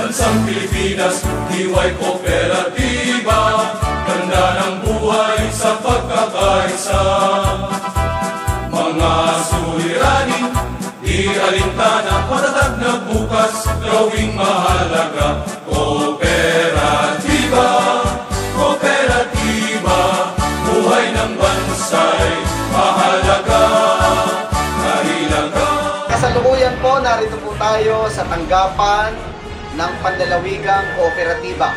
Bansang Pilipinas, hiway kooperatiba, ganda ng buhay sa pagkakaisa. Mga suliranin, di alintana, matatag na bukas, gawing mahalaga. Kooperatiba, kooperatiba, buhay ng bansay mahalaga. Kasalukuyan po, narito po tayo sa tanggapan ng Panlalawigang Kooperatiba.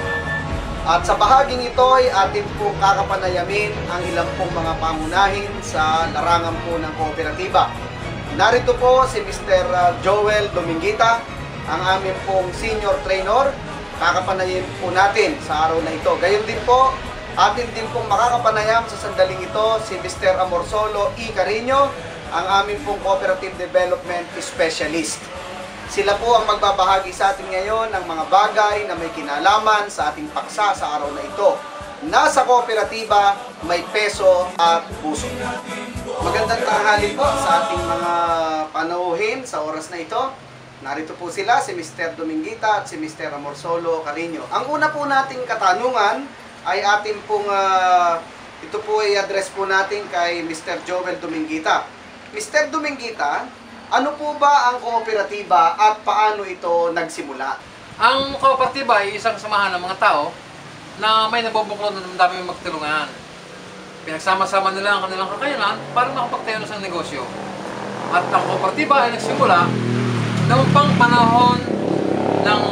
At sa bahaging ito ay atin po kakapanayamin ang ilang pong mga pamunahin sa larangan po ng kooperatiba. Narito po si Mr. Joel Dominguita, ang aming pong senior trainer. Kakapanayamin po natin sa araw na ito. Gayon din po, atin din pong makakapanayam sa sandaling ito si Mr. Amorsolo E. Carino, ang aming pong Cooperative Development Specialist. Sila po ang magbabahagi sa atin ngayon ng mga bagay na may kinalaman sa ating paksa sa araw na ito. Nasa kooperatiba, may peso at puso. Magandang tanghali po sa ating mga panauhin sa oras na ito. Narito po sila, si Mr. Dominguita at si Mr. Amorsolo Carino. Ang una po nating katanungan ay atin pong, ito po ay address po natin kay Mr. Joel Dominguita. Mr. Dominguita, ano po ba ang kooperatiba at paano ito nagsimula? Ang kooperatiba ay isang samahan ng mga tao na may nabubuklod ng daming magtulungan. Pinagsama-sama nila ang kanilang kakayanan para makapagtayo ng isang negosyo. At ang kooperatiba ay nagsimula noong pang panahon ng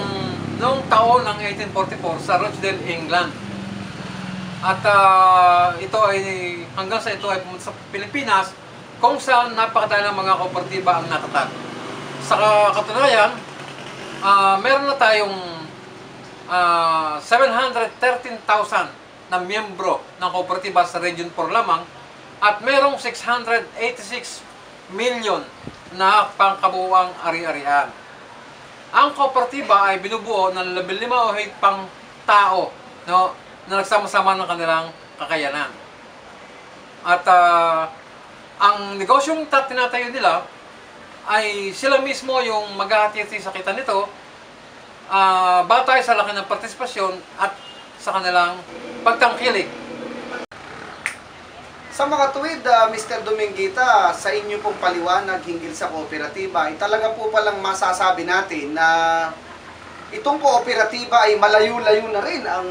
noong taon ng 1844 sa Rochdale, England. At ito ay hanggang sa ito ay pumunta sa Pilipinas, kung saan napakadami ng mga kooperatiba ang natatag. Sa katunayan, meron na tayong 713,000 na miyembro ng kooperatiba sa Region 4 lamang at merong 686 million na pangkabuuang ari-arian. Ang kooperatiba ay binubuo ng 15 o higit pang tao, no, na nagsama-sama ng kanilang kakayanan. At ang negosyong tinatayo nila ay sila mismo yung maghahati-hati sa kita nito, batay sa laki ng partisipasyon at sa kanilang pagtangkilik. Sa mga tuwid, Mr. Dominguita, sa inyo pong paliwanag hinggil sa kooperatiba, ay talaga po palang masasabi natin na itong kooperatiba ay malayo-layo na rin ang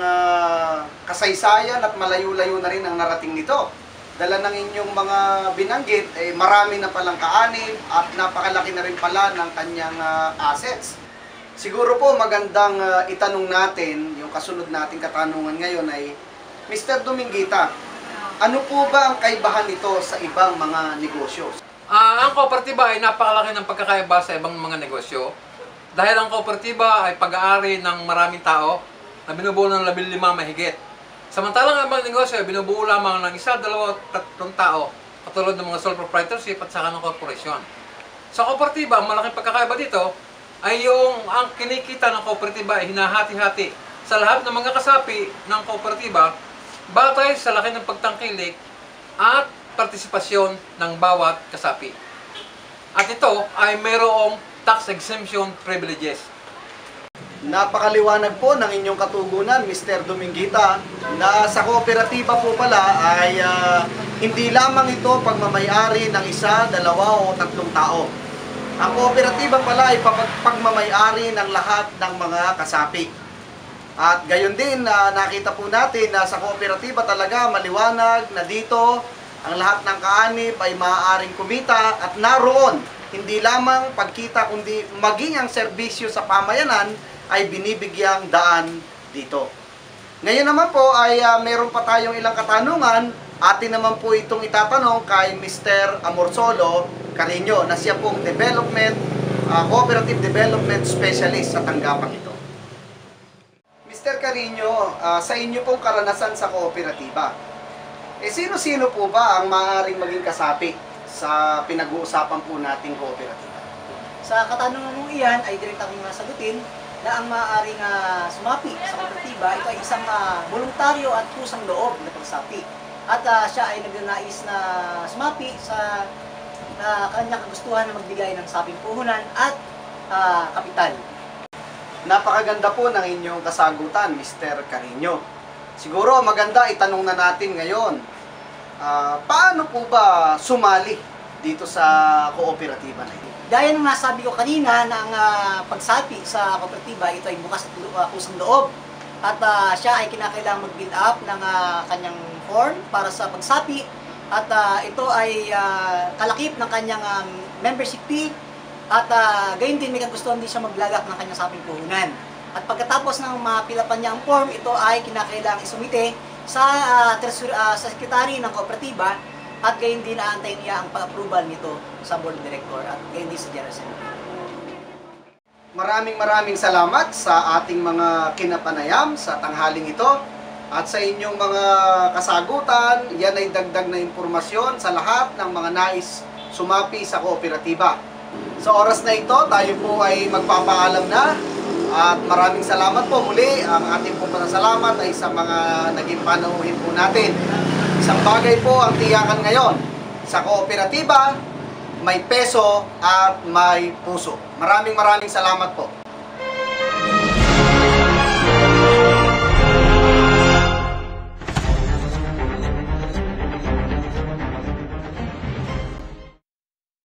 kasaysayan at malayo-layo na rin ang narating nito. Dala ng inyong mga binanggit, marami na palang kaanib at napakalaki na rin pala ng kanyang assets. Siguro po magandang itanong natin, yung kasunod nating katanungan ngayon ay, Mr. Dominguita, ano po ba ang kaibahan nito sa ibang mga negosyo? Ang kooperatiba ay napakalaki ng pagkakaiba sa ibang mga negosyo dahil ang kooperatiba ay pag-aari ng maraming tao na binubuo ng 15 mahigit. Samantalang ang ibang negosyo ay binubuo lamang ng 1, 2, 3 tao, katulad ng mga sole proprietorship at saka ng korporasyon. Sa kooperatiba, ang malaking pagkakaiba dito ay yung ang kinikita ng kooperatiba ay hinahati-hati sa lahat ng mga kasapi ng kooperatiba batay sa laki ng pagtangkilik at partisipasyon ng bawat kasapi. At ito ay mayroong tax exemption privileges. Napakaliwanag po ng inyong katugunan, Mr. Dominguita, na sa kooperatiba po pala ay hindi lamang ito pagmamayari ng 1, 2 o 3 tao. Ang kooperatiba pala ay pagmamayari ng lahat ng mga kasapi. At gayon din, nakita po natin na sa kooperatiba talaga maliwanag na dito ang lahat ng kaanib ay maaaring kumita at naroon hindi lamang pagkita kundi maging ang serbisyo sa pamayanan ay binibigyang daan dito. Ngayon naman po ay meron pa tayong ilang katanungan. Atin naman po itong itatanong kay Mr. Amorsolo Carino na siya pong Cooperative Development Specialist sa tanggapan ito. Mr. Carino, sa inyo pong karanasan sa kooperatiba, sino-sino po ba ang maaaring maging kasapi sa pinag-uusapan po nating kooperatiba? Sa katanungan mong iyan ay direktang sagutin na ang maaaring sumapi sa kooperatiba, ito ay isang voluntaryo at kusang loob na pagsapi. At siya ay nagnanais na sumapi sa kanyang kagustuhan na magbigay ng sabing puhunan at kapital. Napakaganda po ng inyong kasagutan, Mr. Carino. Siguro maganda itanong na natin ngayon, paano po ba sumali dito sa kooperatiba na ito? Dahil nung nasabi ko kanina na ang pagsapi sa kooperatiba, ito ay bukas at kusang loob. At siya ay kinakailangang mag-build up ng kanyang form para sa pagsapi. At ito ay kalakip ng kanyang membership fee. At gayon din may kagustuhan din siya maglagak ng kanyang saping puhunan. At pagkatapos ng mapilapan niya ang form, ito ay kinakailangang isumite sa secretary ng kooperatiba at gayon din aantayin niya ang pa-approval nito sa board director at gayon din sa general secretary. Maraming salamat sa ating mga kinapanayam sa tanghaling ito at sa inyong mga kasagutan. Yan ay dagdag na impormasyon sa lahat ng mga nais sumapi sa kooperatiba. Sa oras na ito, tayo po ay magpapaalam na at maraming salamat po muli. Ang ating pong pasasalamat ay sa mga naging panauhin po natin. Isang bagay po ang tiyakan ngayon, sa kooperatiba, may peso at may puso. Maraming salamat po.